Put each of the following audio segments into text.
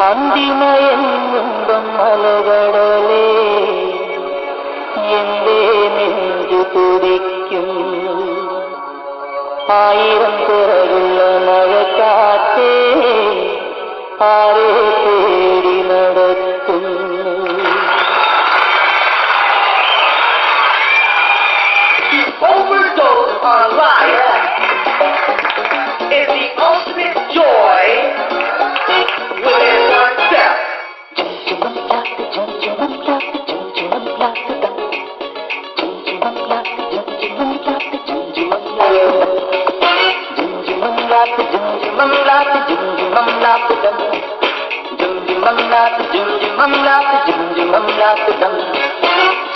അന്തിമയെങ്ങുമ്പം മലകടലേ എന്റെ നെഞ്ചു തുടിക്കുന്നു. ആയിരം പിറകുള്ള മഴക്കാറ്റേ ആരെ തേടി നടത്തുന്നു. Overdose on life is the ultimate joy within oneself.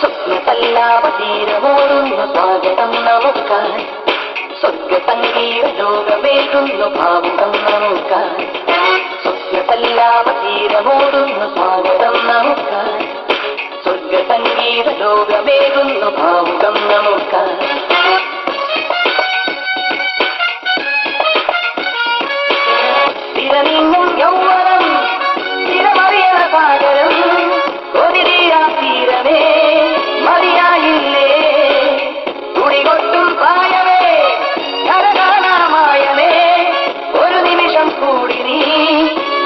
സ്വപ്നതല്ലാവതീരമോടുന്ന സ്വാഗതം നമുക്കാൻ, സ്വർഗസംഗീത ലോകമേകുന്ന ഭാവുകം നമുക്കാൻ. സ്വപ്നതല്ലാവതീരമോടുന്ന സ്വാഗതം നമുക്കാൻ, സ്വർഗസംഗീത ലോകമേകുന്ന ഭാവുകം നമുക്കാൻ. തിരനീങ്ങും യൗവനം തിരമറിയണ സാഗരം, ഒതിരിയാ തീരമേ മതിയായില്ലേ, തുടികൊട്ടും പായമേ കരകാണാമായമേ, ഒരു നിമിഷം കൂടി നീ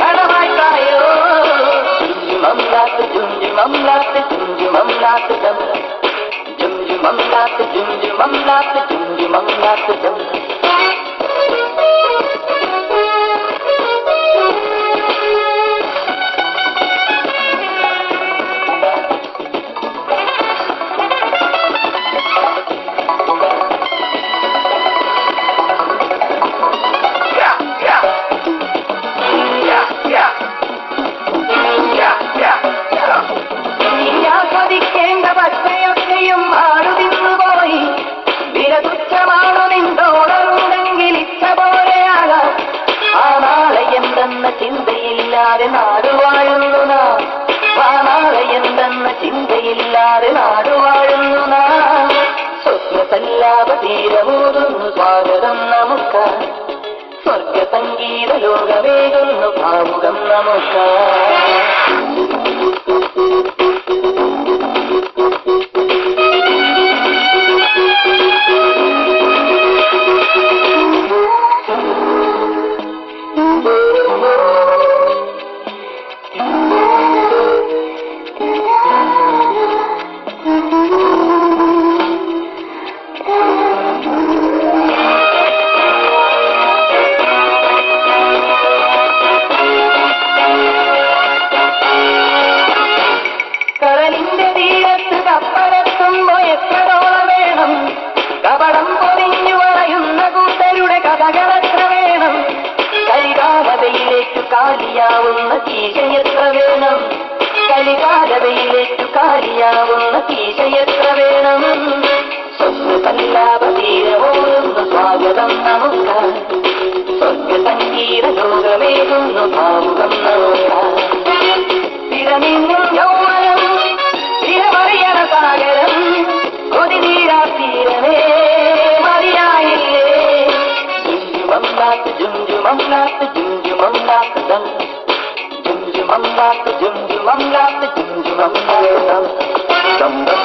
കടമായിട്ടായോ. ജുംജുമംലാത്ത് ജുംജുമംലാത്ത് ജുംജുമംലാത്ത് ജം, ജുംജുമംലാത്ത് ജുംജുമംലാത്ത് ജുംജുമംലാത്ത് ജം. ആസ്വദിക്കേണ്ട പച്ചയൊക്കെയും ആടുതിന്നുപോയി, വിലതുച്ഛമാണു നിന്നോടുണ്ടെങ്കിൽ ഇച്ച പോലെയാകാം. ആ നാളെ എന്തെന്ന ചിന്തയില്ലാതെ നാടുവാഴുന്നു നാം, ആ നാളെ എന്തെന്ന ചിന്തയില്ലാതെ നാടുവാഴുന്നു നാം. സ്വപ്നസല്ലാപതീരമൂതുന്നു സ്വാഗതം നമുക്കാൻ, സ്വർഗസംഗീത ലോകമേകുന്നു ഭാവുകം നമുക്കാൻ. കടലിന്റെ തീരത്ത് കപ്പലെത്തുമ്പോ എത്രത്തോളം വേണം, കപടം പൊതിഞ്ഞു വളയുന്ന കൂട്ടരുടെ കഥകളെത്ര വേണം, കരികാലതയിലേക്കു കാലിയാവുന്ന കീശയെത്ര വേണം, കരികാലതയിലേക്കു കാലിയാവുന്ന കീശയെത്ര വേണം. സ്വപ്നസല്ലാപതീരമോടുന്ന സ്വാഗതം നമുക്കാൻ, സ്വർഗസംഗീത ലോകമേകുന്നു ഭാവുകം നമുക്കാൻ. തിരനിന്നും യൗവനം തിരമറിയണ സാഗരം, കൊതിനീരാ തീരമേ മതിയായില്ലേ. ജുംജുമംലാത്ത് ജുംജുമംലാത്ത് ജുംജുമംലാത്ത് ദം, ജുംജുമംലാത്ത് ജുംജുമംലാത്ത് ജുംജുമംലാത്ത് ദം ദം ദം.